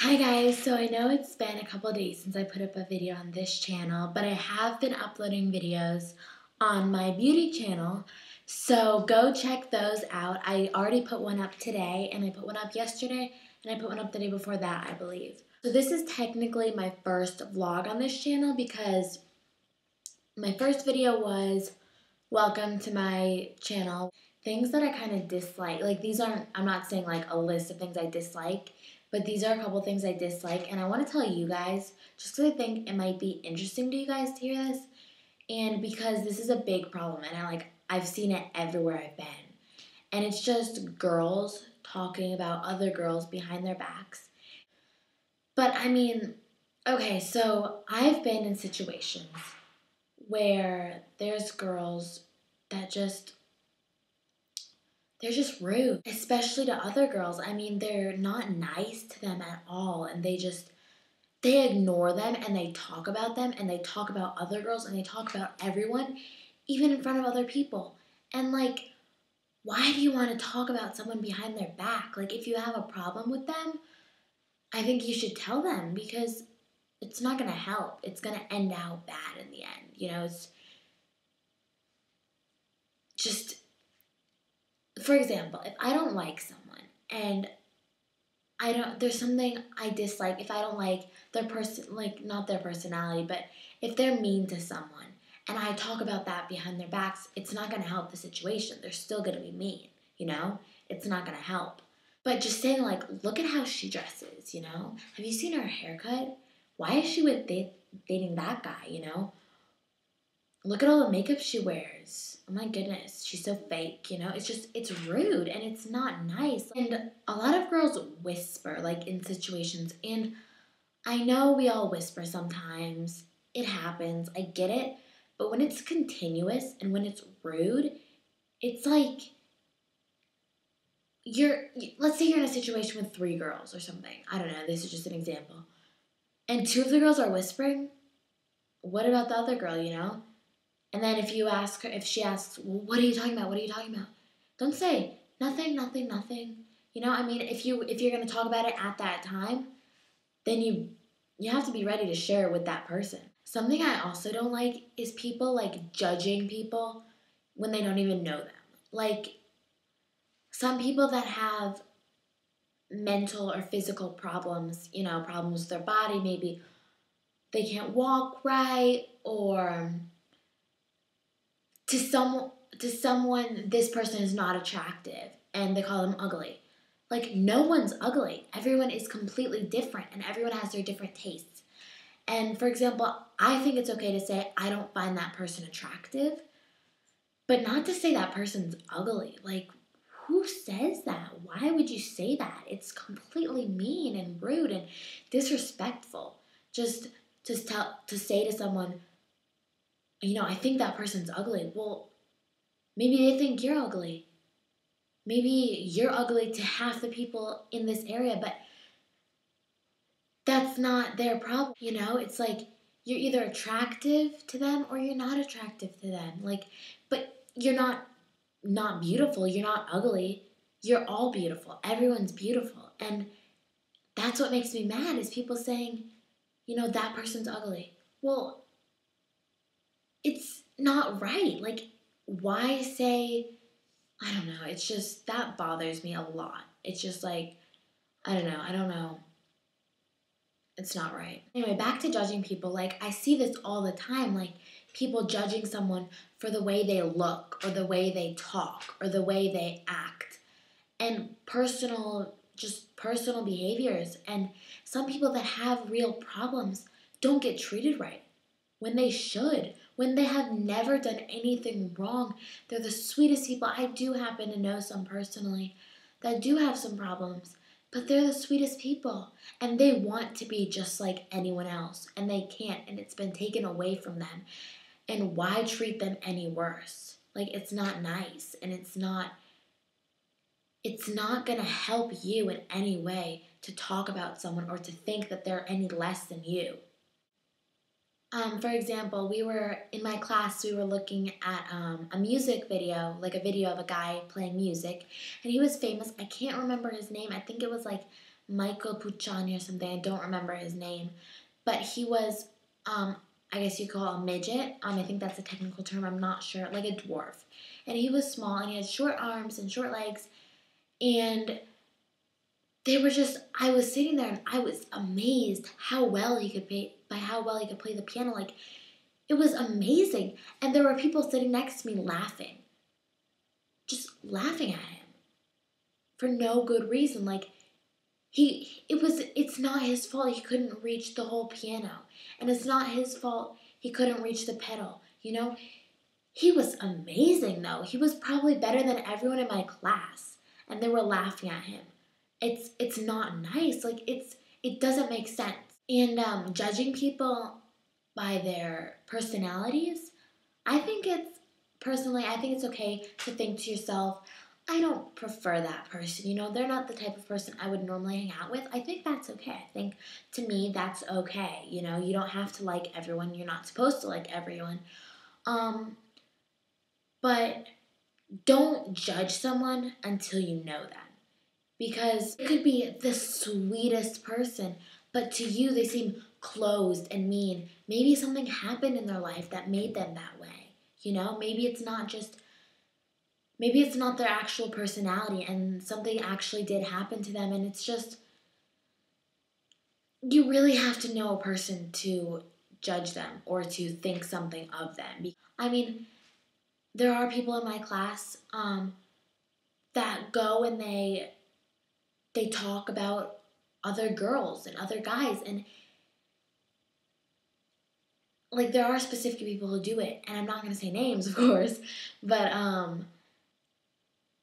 Hi guys, so I know it's been a couple days since I put up a video on this channel, but I have been uploading videos on my beauty channel, so go check those out. I already put one up today, and I put one up yesterday, and I put one up the day before that, I believe. So this is technically my first vlog on this channel because my first video was welcome to my channel. Things that I kind of dislike, like these aren't, I'm not saying like a list of things I dislike, but these are a couple things I dislike, and I want to tell you guys, just because I think it might be interesting to you guys to hear this, and because this is a big problem, and I've seen it everywhere I've been, and it's just girls talking about other girls behind their backs. But I mean, okay, so I've been in situations where there's girls that they're just rude, especially to other girls. I mean, they're not nice to them at all, and they ignore them, and they talk about them, and they talk about other girls, and they talk about everyone, even in front of other people. And like, why do you want to talk about someone behind their back? Like, if you have a problem with them, I think you should tell them, because it's not going to help. It's going to end out bad in the end. You know, it's just, for example, if I don't like someone and there's something I dislike, if I don't like their not their personality, but if they're mean to someone and I talk about that behind their backs, it's not going to help the situation. They're still going to be mean, you know? It's not going to help. But just saying, like, look at how she dresses, you know? Have you seen her haircut? Why is she dating that guy, you know? Look at all the makeup she wears. Oh my goodness, she's so fake, you know? It's rude and it's not nice. And a lot of girls whisper, like, in situations. And I know we all whisper sometimes. It happens. I get it. But when it's continuous and when it's rude, it's like let's say you're in a situation with 3 girls or something. I don't know. This is just an example. And 2 of the girls are whispering. What about the other girl, you know? And then if she asks, well, what are you talking about? What are you talking about? Don't say, nothing, nothing, nothing. You know, I mean, if you're going to talk about it at that time, then you have to be ready to share it with that person. Something I also don't like is people, like, judging people when they don't even know them. Like, some people that have mental or physical problems, you know, problems with their body, maybe they can't walk right, or to someone, this person is not attractive, and they call them ugly. Like, no one's ugly. Everyone is completely different, and everyone has their different tastes. And, for example, I think it's okay to say, I don't find that person attractive, but not to say that person's ugly. Like, who says that? Why would you say that? It's completely mean and rude and disrespectful. Just to say to someone, you know, I think that person's ugly. Well, maybe they think you're ugly. Maybe you're ugly to half the people in this area, but that's not their problem, you know? It's like, you're either attractive to them or you're not attractive to them. Like, but you're not beautiful. You're not ugly. You're all beautiful. Everyone's beautiful. And that's what makes me mad, is people saying, you know, that person's ugly. Well, it's not right. Like, why say, I don't know. It's just, that bothers me a lot. It's just like, I don't know. It's not right. Anyway, back to judging people. Like, I see this all the time. Like, people judging someone for the way they look, or the way they talk, or the way they act. And personal behaviors. And some people that have real problems don't get treated right when they should, when they have never done anything wrong. They're the sweetest people. I do happen to know some personally that do have some problems, but they're the sweetest people, and they want to be just like anyone else, and they can't, and it's been taken away from them. And why treat them any worse? Like, it's not nice, and it's not going to help you in any way to talk about someone or to think that they're any less than you. For example, in my class, we were looking at a music video, like a video of a guy playing music, and he was famous. I can't remember his name. I think it was like Michael Pucciani or something. I don't remember his name. But he was, I guess you call a midget. I think that's a technical term. I'm not sure. Like a dwarf. And he was small, and he had short arms and short legs. And they were just, I was sitting there, and I was amazed how well he could play the piano. Like, it was amazing. And there were people sitting next to me laughing. Just laughing at him. For no good reason. Like, it's not his fault he couldn't reach the whole piano. And it's not his fault he couldn't reach the pedal. You know? He was amazing, though. He was probably better than everyone in my class. And they were laughing at him. It's not nice. Like, it doesn't make sense. And judging people by their personalities, I think it's okay to think to yourself, I don't prefer that person. You know, they're not the type of person I would normally hang out with. I think that's okay. I think, to me, that's okay. You know, you don't have to like everyone. You're not supposed to like everyone. But don't judge someone until you know them. Because it could be the sweetest person, but to you they seem closed and mean. Maybe something happened in their life that made them that way. You know, maybe it's not their actual personality, and something actually did happen to them, and it's just, you really have to know a person to judge them or to think something of them. I mean, there are people in my class that go and they talk about other girls and other guys, and like, there are specific people who do it, and I'm not going to say names, of course, but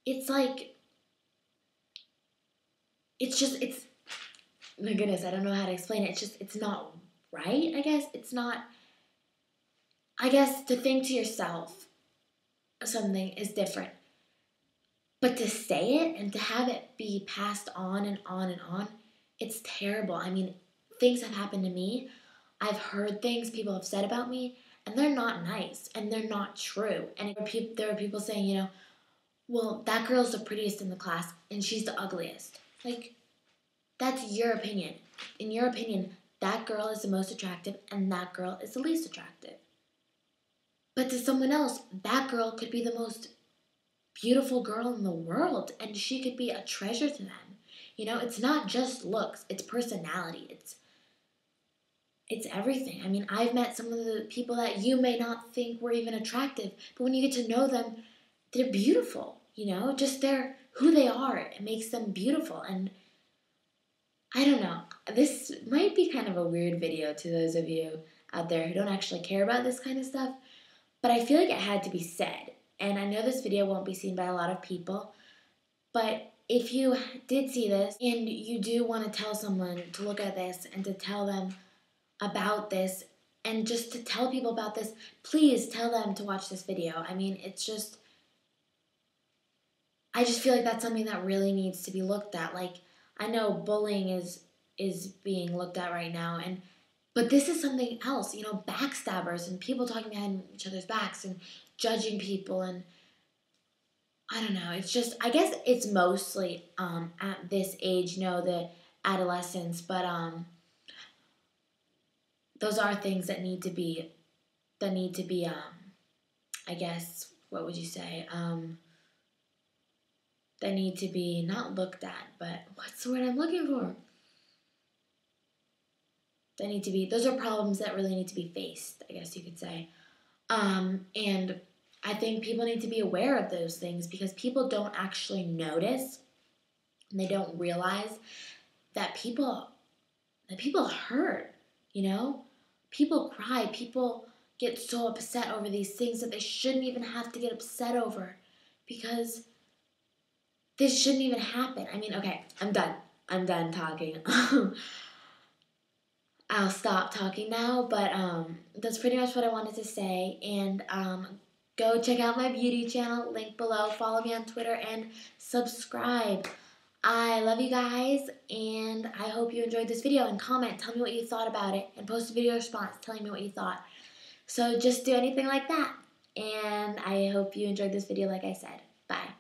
it's like, it's, my goodness, I don't know how to explain it. It's not right, I guess. It's not, I guess, to think to yourself something is different. But to say it and to have it be passed on and on and on, it's terrible. I mean, things have happened to me. I've heard things people have said about me, and they're not nice, and they're not true. And there are people saying, you know, well, that girl's the prettiest in the class, and she's the ugliest. Like, that's your opinion. In your opinion, that girl is the most attractive, and that girl is the least attractive. But to someone else, that girl could be the most beautiful girl in the world, and she could be a treasure to them. You know, it's not just looks, it's personality, it's everything. I mean, I've met some of the people that you may not think were even attractive, but when you get to know them, they're beautiful. You know, just they're who they are. It makes them beautiful. And I don't know, this might be kind of a weird video to those of you out there who don't actually care about this kind of stuff, but I feel like it had to be said. And I know this video won't be seen by a lot of people, but if you did see this and you do want to tell someone to look at this and to tell them about this and just to tell people about this, please tell them to watch this video. I mean, it's just, I just feel like that's something that really needs to be looked at. Like, I know bullying is being looked at right now, but this is something else, you know, backstabbers and people talking behind each other's backs and judging people, and I don't know, it's just, I guess it's mostly at this age, you know, the adolescence, but those are things that need to be I guess, what would you say, that need to be not looked at, but what's the word I'm looking for? Those are problems that really need to be faced, I guess you could say. And I think people need to be aware of those things because people don't actually notice and they don't realize that people hurt, you know? People cry, people get so upset over these things that they shouldn't even have to get upset over because this shouldn't even happen. I mean, okay, I'm done talking. I'll stop talking now, but that's pretty much what I wanted to say. And go check out my beauty channel, link below. Follow me on Twitter and subscribe. I love you guys, and I hope you enjoyed this video. And comment, tell me what you thought about it, and post a video response telling me what you thought. So just do anything like that. And I hope you enjoyed this video like I said. Bye.